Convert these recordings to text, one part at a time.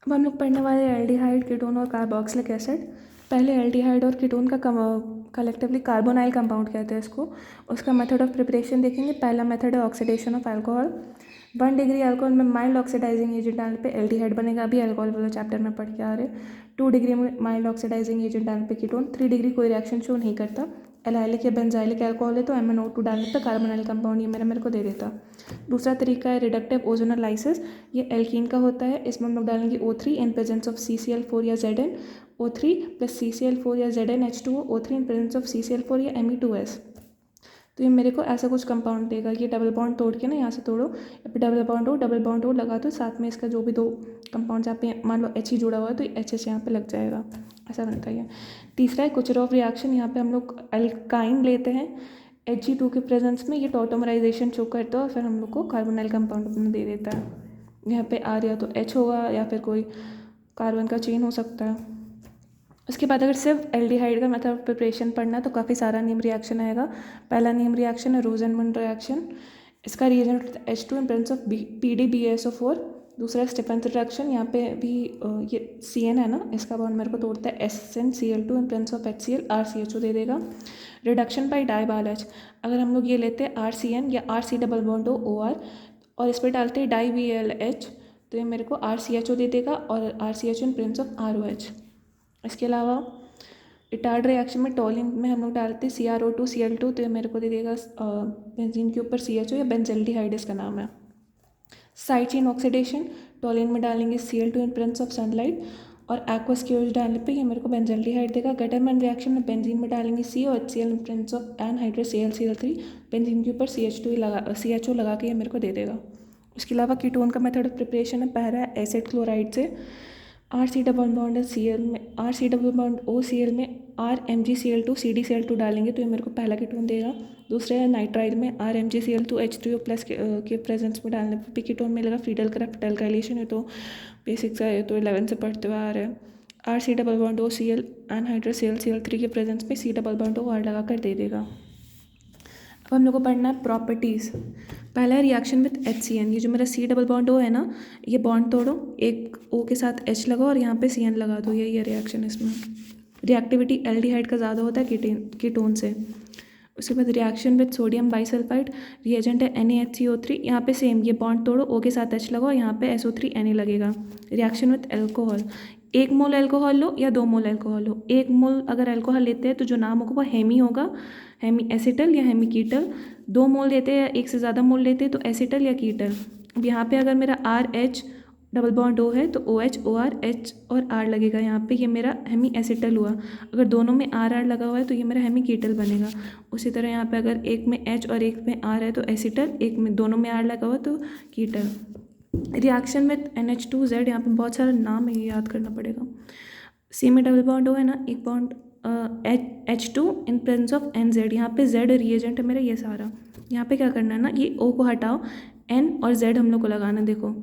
अब हम लोग पढ़ने वाले एल्डिहाइड, कीटोन और कार्बोक्सिलिक एसिड। पहले एल्डिहाइड और कीटोन का कलेक्टिवली कार्बोनाइल कंपाउंड कहते हैं इसको। उसका मेथड ऑफ प्रिपरेशन देखेंगे। पहला मेथड है oxidation of alcohol. 1 degree alcohol में माइल्ड ऑक्सीडाइजिंग एजेंट डालने पे एल्डिहाइड बनेगा, अभी अल्कोहल वाले चैप्टर में पढ़ के आ रहे। 2 डिग्री में माइल्ड ऑक्सीडाइजिंग एजेंट डालने पे कीटोन। 3 डिग्री कोई रिएक्शन शो नहीं करता। एल्हाइलिक या बेंजाइलिक अल्कोहल है तो MnO2 डालने पे कार्बोनाइल कंपाउंड ये मेरे को दे देता। दूसरा तरीका है रिडक्टिव ओजोनोलाइसिस। ये एल्कीन का होता है, इसमें हम लोग डालेंगे O3 in presence of CCl4 या Zn। O3 प्लस CCl4 या ZnH2O, O3 in presence of CCl4 या Me2S। तो ये मेरे को ऐसा कुछ कंपाउंड देगा। ये डबल बॉन्ड तोड़ के ना यहाँ से तोड़ो, या फिर डबल बॉन्ड हो लगा दो, साथ में इसका जो भी दो कंपाउंड जहाँ पे मान लो H ही जुड़ा हुआ है तो HH यहाँ पे लग जाएगा, ऐसा बनता है। तीसरा है कुचरॉफ रिएक्शन। यहाँ पे हम लोग अल्काइन लेते हैं Hg2 के प्रेजेंस में, ये टॉटोमराइजेशन शो करता है और फिर हम लोग को कार्बोनाइल कंपाउंड अपना दे देता है। यहाँ पे R या तो H होगा या फिर कोई कार्बन का चेन हो सकता है। उसके बाद अगर सिर्फ एल्डिहाइड का मेथड ऑफ प्रिपरेशन पढ़ना है तो काफ़ी सारा नेम रिएक्शन आएगा। पहला नेम रिएक्शन है रोजेनमंड रिएक्शन। इसका reagent H2 in presence of PDBSO4। दूसरा स्टीफेंस रिएक्शन, यहाँ पे भी ये CN है ना, इसका बॉन्ड मेरे को तोड़ता है SnCl2 in presence of HCl, RCHO दे देगा। रिडक्शन बाय डाइबाल-H, अगर हम लोग ये लेते हैं RCN या RC डबल बॉन्ड OR और इस पर डालते हैं DiBlH तो ये मेरे को RCHO दे देगा और RCHO in presence of ROH। इसके अलावा इटार्ड रिएक्शन में टोलिन में हम लोग डालते हैं CrO2 Cl2 तो ये मेरे को दे देगा बेंजीन के ऊपर CHO या बेंजल्डिहाइड इसका नाम है। साइड चेन ऑक्सीडेशन, टोलिन में डालेंगे Cl2 in presence of sunlight और एक्वस क्यूज डालने पे ये मेरे को बेंजल्डिहाइड देगा। गटरमैन रिएक्शन में बेंजीन में डालेंगे COHCl in presence of anhydrous ClCl3, benzene के ऊपर CHO लगा के ये मेरे को दे देगा। उसके अलावा कीटोन का मेथड ऑफ प्रिपरेशन है। पहला है एसिड क्लोराइड से, RC डबल बॉन्ड Cl में RC डबल बॉन्ड OCl में RMgCl2 CdCl2 डालेंगे तो ये मेरे को पहला कीटोन देगा। दूसरा है नाइट्राइड में RMgCl2 H3O प्लस के प्रेजेंस में डालने पर भी कीटोन मिलेगा। फ्रीडल क्राफ्ट एल्काइलेशन है तो बेसिक सा है तो 11 से पढ़ते हुए आ रहा है। RC double bond OCl anhydrous ClCl3 के प्रेजेंस में C डबल बॉन्ड OR लगा कर दे देगा। अब हम लोग को पढ़ना है प्रॉपर्टीज़। पहला है रिएक्शन विथ HCN। ये जो मेरा C डबल बॉन्ड O है ना, ये बॉन्ड तोड़ो, एक O के साथ H लगाओ और यहाँ पे CN लगा दो, यही है रिएक्शन। इसमें रिएक्टिविटी एल्डिहाइड का ज़्यादा होता है कीटोन से। उसके बाद reaction with sodium bisulphide, reagent है NaHCO3। यहाँ पे सेम, ये बॉन्ड तोड़ो, O के साथ H लगाओ, यहाँ पे SO3Na लगेगा। Reaction with alcohol, 1 mole alcohol लो या 2 मोल एल्कोहल लो। 1 मोल अगर एल्कोहल लेते हैं तो जो नाम होगा वो हेमी होगा, हेमी एसिटल या हेमी कीटल। 2 मोल लेते हैं या 1 से ज़्यादा मोल लेते हैं तो एसिटल या कीटल। अब यहाँ पे अगर मेरा RH डबल बॉन्ड O है तो OH OR H और R लगेगा यहाँ पे, ये मेरा हेमी एसिटल हुआ। अगर दोनों में RR लगा हुआ है तो ये मेरा हेमी कीटल बनेगा। उसी तरह यहाँ पे अगर एक में H और एक में R है तो एसिटल, एक में दोनों में R लगा हुआ तो कीटल। रिएक्शन विथ NH2Z, यहाँ पे बहुत सारा नाम है, ये याद करना पड़ेगा। C में डबल बॉन्ड O है ना, एक bond H2 in presence of NZ। यहाँ पे Z रिएजेंट है मेरा ये सारा। यहाँ पे क्या करना है ना, ये O को हटाओ, N और Z हम लोग को लगाना। देखो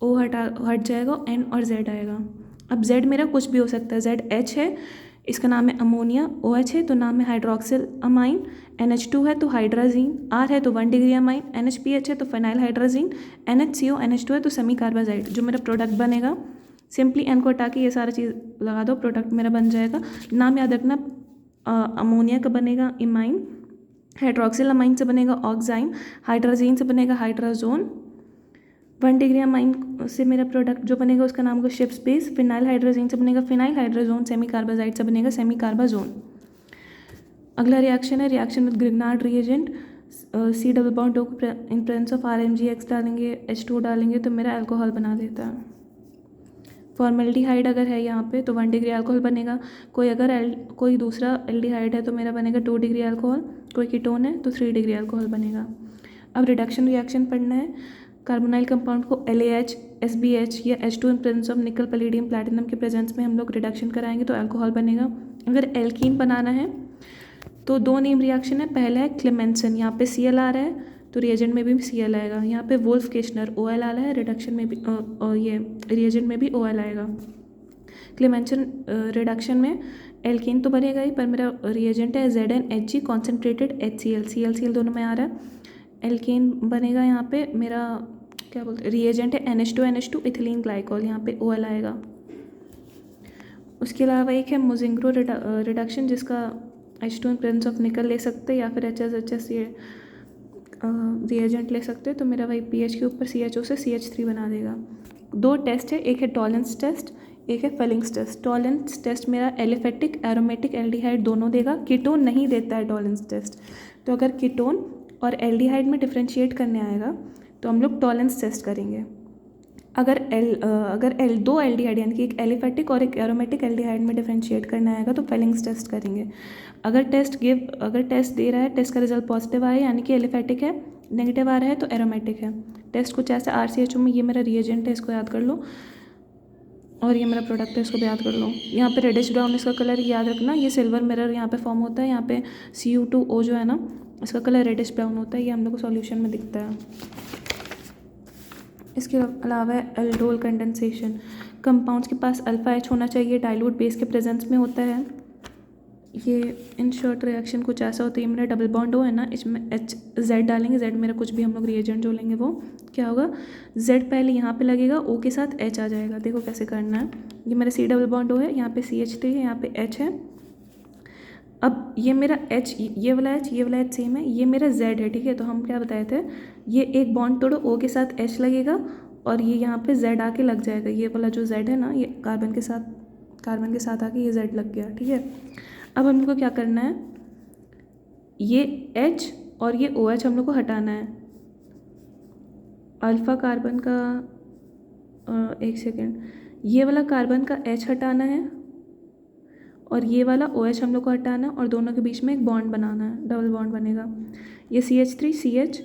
O हट जाएगा, N और Z आएगा। अब Z मेरा कुछ भी हो सकता है। Z H है, इसका नाम है अमोनिया। OH है तो नाम है हाइड्रोक्सिल अमाइन। NH2 है तो हाइड्राजीन। R है तो 1 डिग्री अमाइन। NHPH है तो फिनाइल हाइड्राजीन। NHCO NH2 है तो सेमी कार्बाजाइड। जो मेरा प्रोडक्ट बनेगा, सिंपली N को हटा के ये सारा चीज़ लगा दो, प्रोडक्ट मेरा बन जाएगा। नाम याद रखना, अमोनिया का बनेगा इमाइन, हाइड्रोक्सिल अमाइन से बनेगा ऑक्साइन, हाइड्राजीन से बनेगा हाइड्राजोन। 1 डिग्री अमाइन से मेरा प्रोडक्ट जो बनेगा उसका नाम होगा शिप्स बेस। फिनाइल हाइड्रोजीन से बनेगा फिनाइल हाइड्रोजोन। सेमी कार्बाजाइड से बनेगा सेमी कार्बाजोन। अगला रिएक्शन है reaction with Grignard reagent. C double bond O in presence of RMgX डालेंगे, H2O डालेंगे तो मेरा अल्कोहल बना देता है। फॉर्मेल्डिहाइड अगर है यहाँ पे तो 1 डिग्री अल्कोहल बनेगा। कोई दूसरा एल्डिहाइड है तो मेरा बनेगा 2 डिग्री अल्कोहल। कोई कीटोन है तो 3 डिग्री अल्कोहल बनेगा। अब रिडक्शन रिएक्शन पढ़ना है। कार्बोनाइल कंपाउंड को LAH SBH या H2 इन प्रेजेंस ऑफ निकल पैलेडियम प्लैटिनम के प्रेजेंस में हम लोग रिडक्शन कराएंगे तो अल्कोहल बनेगा। अगर एल्कीन बनाना है तो 2 नेम रिएक्शन है। पहला है क्लेमेंसन, यहाँ पे Cl आ रहा है तो रिएजेंट में भी Cl आएगा। यहाँ पे वोल्फ केशनर OL आ रहा है, रिडक्शन में भी ये रिएजेंट में भी OL आएगा। क्लेमेंसन रिडक्शन में एल्कीन तो बनेगा ही, पर मेरा रिएजेंट है ZnHg कॉन्सेंट्रेटेड HCl, ClCl दोनों में आ रहा है। एल्केन बनेगा यहाँ पे मेरा क्या बोलते हैं, रिएजेंट है NH2 इथिलीन ग्लाइकॉल, यहाँ पे OL आएगा। उसके अलावा एक है मोजिंग्रो रिडक्शन, जिसका H2 इन प्रेजेंस ऑफ निकल ले सकते हैं या फिर HSHS ये रिएजेंट ले सकते हैं। तो मेरा वही पीएच के ऊपर CHO से CH3 बना देगा। 2 टेस्ट है, एक है टॉलेंस टेस्ट, एक है फेलिंग्स टेस्ट। टॉलेंस टेस्ट मेरा एलिफेटिक एरोमेटिक एल्डिहाइड दोनों देगा, कीटोन नहीं देता है टॉलेंस टेस्ट। तो अगर कीटोन और एल्डिहाइड में डिफ्रेंशिएट करने आएगा तो हम लोग टॉलेंस टेस्ट करेंगे। अगर दो एल्डिहाइड यानी कि एक एलिफेटिक और एक एरोमेटिक एल्डिहाइड में डिफ्रेंशिएट करना आएगा तो फेलिंग्स टेस्ट करेंगे। अगर टेस्ट दे रहा है, टेस्ट का रिजल्ट पॉजिटिव आया यानी कि एलिफेटिक है, नेगेटिव आ रहा है तो एरोमेटिक है। टेस्ट कुछ ऐसा RCHO में, ये मेरा रिएजेंट है, इसको याद कर लो, और ये मेरा प्रोडक्ट है, इसको भी याद कर लो। यहाँ पे रेडिश ब्राउन इसका कलर याद रखना, ये सिल्वर मिरर यहाँ पे फॉर्म होता है, यहाँ पे Cu2O जो है ना, इसका कलर रेडिश ब्राउन होता है, ये हम लोग को सॉल्यूशन में दिखता है। इसके अलावा एल्डोल कंडेंसेशन, कंपाउंड्स के पास अल्फा H होना चाहिए, डाइल्यूट बेस के प्रेजेंस में होता है। ये इन शॉर्ट रिएक्शन कुछ ऐसा होता है, ये मेरा डबल बॉन्ड हो है ना, इसमें Z डालेंगे, Z मेरा कुछ भी हम लोग रिएजेंट जो लेंगे वो क्या होगा, Z पहले यहाँ पे लगेगा, O के साथ H आ जाएगा। देखो कैसे करना है, ये मेरा C डबल बॉन्ड हो है, यहाँ पे CH3 है, यहाँ पे H है। अब ये मेरा H, ये वाला H सेम है, ये मेरा Z है, ठीक है। तो हम क्या बताए थे, ये एक बॉन्ड तोड़ो, O के साथ H लगेगा और ये यहाँ पे Z आके लग जाएगा। ये वाला जो Z है ना, ये कार्बन के साथ आके ये Z लग गया, ठीक है। अब हम लोग को क्या करना है, ये H और ये OH हम लोग को हटाना है। अल्फ़ा कार्बन का एक सेकेंड, ये वाला कार्बन का H हटाना है और ये वाला OH हम लोग को हटाना है और दोनों के बीच में एक बॉन्ड बनाना है, डबल बॉन्ड बनेगा। ये CH3 CH,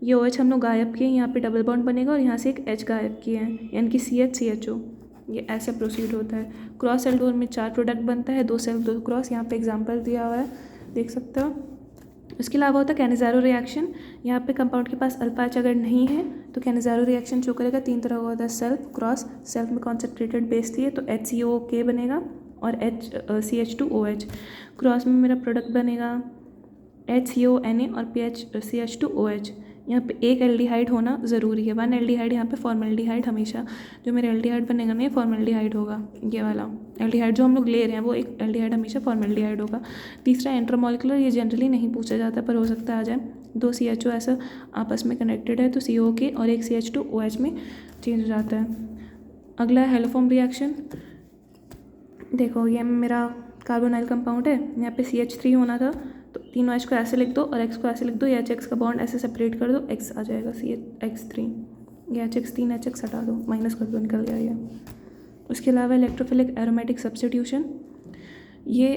ये OH हम लोग गायब किए, यहाँ पे डबल बॉन्ड बनेगा और यहाँ से एक H गायब किए हैं, यानी कि CH CHO। ये ऐसे प्रोसीड होता है। क्रॉस एल्डोल में 4 प्रोडक्ट बनता है, 2 सेल्फ 2 क्रॉस, यहाँ पे एग्जांपल दिया हुआ है, देख सकते हो। इसके अलावा होता है कैनिज़ारो रिएक्शन, यहाँ पे कंपाउंड के पास अल्फा H अगर नहीं है तो कैनिज़ारो रिएक्शन शो करेगा। 3 तरह का होता है, सेल्फ, क्रॉस। सेल्फ में कॉन्सेंट्रेटेड बेस दिए तो HCOK बनेगा और CH2OH। क्रॉस में मेरा प्रोडक्ट बनेगा HCONA और CH2OH। यहाँ पे एक एल्डिहाइड होना ज़रूरी है, 1 एल्डिहाइड, यहाँ पे फॉर्मल्डिहाइड हमेशा, जो मेरा एल्डिहाइड बनेगा ना ये फॉर्मल्डिहाइड होगा। ये वाला एल्डिहाइड जो हम लोग ले रहे हैं वो एक एल्डिहाइड हमेशा फॉर्मल्डिहाइड होगा। तीसरा इंटरमॉलिक्यूलर, ये जनरली नहीं पूछा जाता पर हो सकता है आ जाए। 2 CHO ऐसा आपस में कनेक्टेड है तो COK और एक CH2OH में चेंज हो जाता है। अगला है हेलोफॉर्म रिएक्शन। देखो ये मेरा कार्बोनाइल कंपाउंड है, यहाँ पे CH3 होना था तो तीनों H को ऐसे लिख दो और X को ऐसे लिख दो, ये HX का बॉन्ड ऐसे सेपरेट कर दो, X आ जाएगा CH3। ये HX 3 HX हटा दो, माइनस कर दो, निकल गया ये। उसके अलावा इलेक्ट्रोफिलिक एरोमेटिक सब्स्टिट्यूशन, ये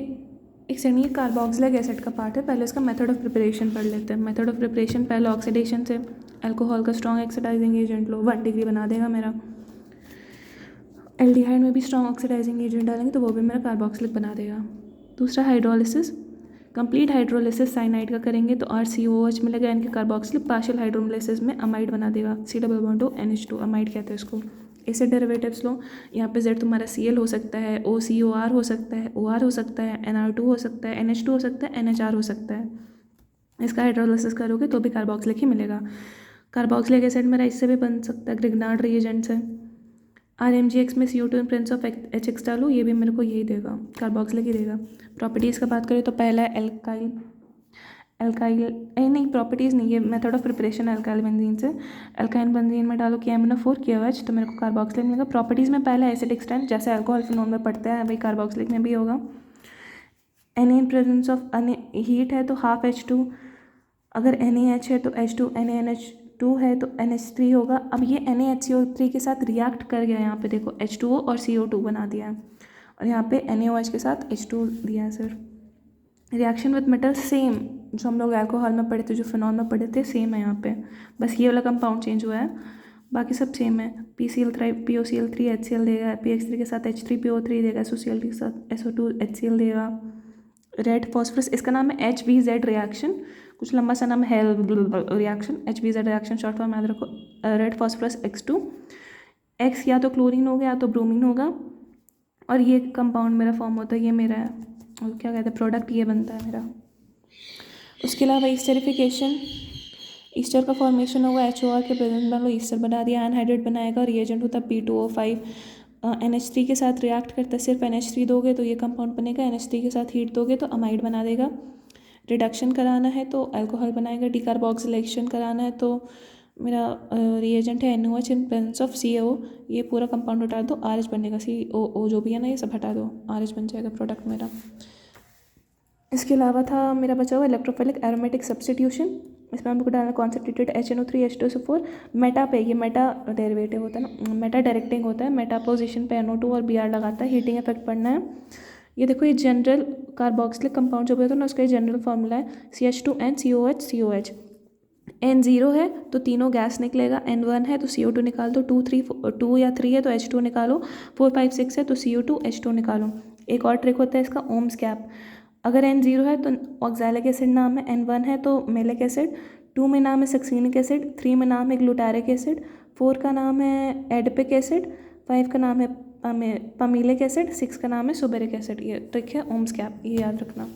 एक सेकेंड, ये कार्बोक्सिलिक एसिड का पार्ट है। पहले इसका मेथड ऑफ प्रिपरेशन पढ़ लेते हैं। मेथड ऑफ प्रिपरेशन, पहले ऑक्सीडेशन से अल्कोहल का स्ट्रॉन्ग ऑक्सीडाइजिंग एजेंट लो, 1 डिग्री बना देगा मेरा। एल्डिहाइड में भी स्ट्रॉन्ग ऑक्सीडाइजिंग एजेंट डालेंगे तो वो भी मेरा कार्बोक्सिलिक बना देगा। दूसरा हाइड्रोलिसिस, कंप्लीट हाइड्रोलिसिस साइनाइड का करेंगे तो RCOH मिलेगा, यानी कि कार्बोक्सिलिक। पार्शियल हाइड्रोलिसिस में अमाइड बना देगा, C double bond O NH2, amide कहते हैं इसको। एसिड डेरिवेटिव्स लो, यहाँ पे Z तुम्हारा Cl हो सकता है, OCOR हो सकता है, OR हो सकता है, NR2 हो सकता है, NH2 हो सकता है, NHR हो सकता है। इसका हाइड्रोलिसिस करोगे तो भी कार्बोक्सिलिक ही मिलेगा। कार्बोक्सिलिक एसिड मेरा इससे भी बन सकता है, ग्रिग्नार्ड रिएजेंट से। RMGX में CO2 in presence of HX डालो, ये भी मेरे को यही देगा, कार्बोक्सिलिक ही देगा। प्रॉपर्टीज़ का बात करें तो पहला है प्रॉपर्टीज़ नहीं, ये मेथड ऑफ प्रिपरेशन है अल्काइल बेंजीन से। अल्काइल बेंजीन में डालो KMnO4 KOH तो मेरे को कार्बोक्सिलिक मिलेगा। प्रॉपर्टीज़ में पहला एसिडिक स्ट्रेंथ, जैसे अल्कोहल फिनोल में पढ़ते हैं वही कार्बोक्सिलिक में भी होगा। Na in presence of heat है तो हाफ H2, अगर NaH है तो H2, NaNH2 है तो NH3 होगा। अब ये NaHCO3 के साथ रिएक्ट कर गया, यहाँ पे देखो H2O और CO2 बना दिया है और यहाँ पे NaOH के साथ H2 दिया है sir. Reaction with metal same, जो हम लोग अल्कोहल में पढ़े थे, जो फिनॉल में पढ़े थे, सेम है यहाँ पे, बस ये वाला कंपाउंड चेंज हुआ है, बाकी सब सेम है। POCl3 HCl देगा, PX3 के साथ H3PO3 देगा, SOCl के साथ SO2 HCl देगा। रेड फॉस्फोरस, इसका नाम है HVZ रिएक्शन, कुछ लंबा सा नाम है reaction, HVZ reaction short form याद रखो। रेड फॉस्फोरस X2, X या तो क्लोरीन होगा या तो ब्रोमीन होगा और ये कंपाउंड मेरा फॉर्म होता है, ये मेरा है, और क्या कहते हैं प्रोडक्ट ये बनता है मेरा। उसके अलावा एस्टेरिफिकेशन, ईस्टर का फॉर्मेशन होगा HOR के प्रेजेंस मान लो ईस्टर बना दिया, एनहाइड्रेट बनाएगा, रिएजेंट होता है P2O5, NH3 के साथ रिएक्ट करता है, सिर्फ NH3 दोगे तो ये कंपाउंड बनेगा, NH3 के साथ हीट दोगे तो अमाइड बना देगा। रिडक्शन कराना है तो अल्कोहल बनाएगा, डिकार्बोक्सिलेशन कराना है तो मेरा रिएजेंट है NOH in presence of CaO, ये पूरा कंपाउंड हटा दो, RH बनेगा, COO जो भी है ना ये सब हटा दो, RH बन जाएगा प्रोडक्ट मेरा। इसके अलावा था मेरा बचा हुआ इलेक्ट्रोफिलिक एरोमेटिक सब्स्टिट्यूशन, इसमें हमको डालना कॉन्सेंट्रेटेड HNO3 H2SO4 मेटा पे, ये मेटा डेरिवेटिव होता है ना, मेटा डायरेक्टिंग होता है, मेटा पोजीशन पे NO2 और Br लगाता है, हीटिंग इफेक्ट पड़ना है। ये देखो ये जनरल कार्बोक्सिलिक कंपाउंड जो भी होता है ना उसका ये जनरल फार्मूला है CH2N COH COH। N0 है तो तीनों गैस निकलेगा, N1 है तो CO2 निकाल दो, 2 या 3 है तो H2 निकालो, 4 5 6 है तो CO2 H2 निकालो। एक और ट्रिक होता है इसका ओम्स गैप, अगर N0 है तो ऑक्सैलिक एसिड नाम है, N1 है तो मेलिक एसिड, 2 में नाम है सक्सीनिक एसिड, 3 में नाम है ग्लूटारिक एसिड, 4 का नाम है एडिपिक एसिड, 5 का नाम है पमीलिक एसिड, 6 का नाम है सुबेरिक एसिड। ये ट्रिक है ओम्स गैप, ये याद रखना।